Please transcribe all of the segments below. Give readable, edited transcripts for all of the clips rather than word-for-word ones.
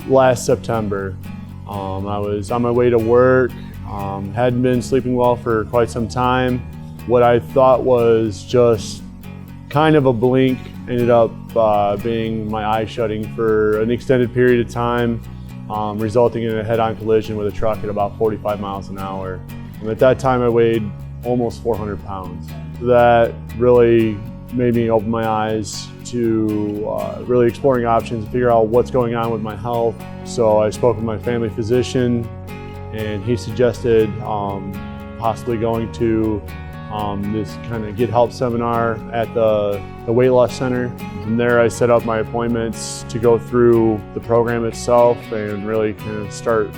last September. I was on my way to work, hadn't been sleeping well for quite some time. What I thought was just kind of a blink ended up being my eye shutting for an extended period of time, resulting in a head-on collision with a truck at about 45 miles an hour. And at that time I weighed almost 400 pounds. That really made me open my eyes to really exploring options to figure out what's going on with my health. So I spoke with my family physician, and he suggested possibly going to this kind of Get Help seminar at the weight loss center. From there I set up my appointments to go through the program itself and really kind of start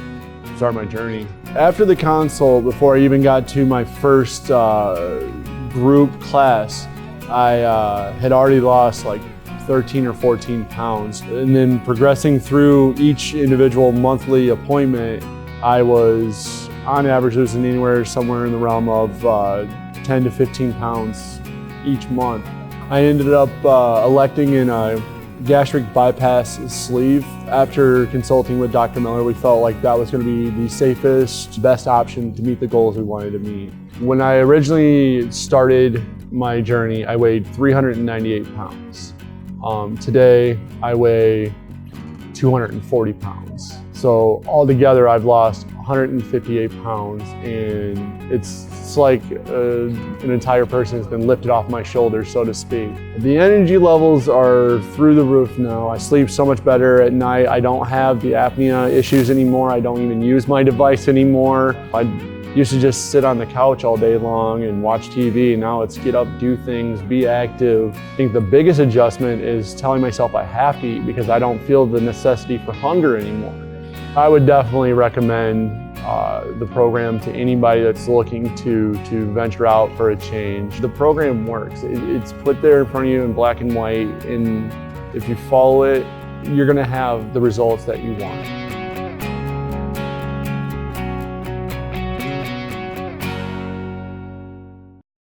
my journey. After the consult, before I even got to my first group class, I had already lost like 13 or 14 pounds. And then progressing through each individual monthly appointment, I was on average losing anywhere somewhere in the realm of 10 to 15 pounds each month. I ended up electing in a gastric bypass sleeve. After consulting with Dr. Miller, we felt like that was going to be the safest, best option to meet the goals we wanted to meet. When I originally started my journey, I weighed 398 pounds. Today, I weigh 240 pounds. So altogether, I've lost 158 pounds, and it's like an entire person has been lifted off my shoulders, so to speak. The energy levels are through the roof now. I sleep so much better at night. I don't have the apnea issues anymore. I don't even use my device anymore. I used to just sit on the couch all day long and watch TV. Now it's get up, do things, be active. I think the biggest adjustment is telling myself I have to eat because I don't feel the necessity for hunger anymore. I would definitely recommend the program to anybody that's looking to venture out for a change. The program works. It's put there in front of you in black and white, and if you follow it, you're gonna have the results that you want.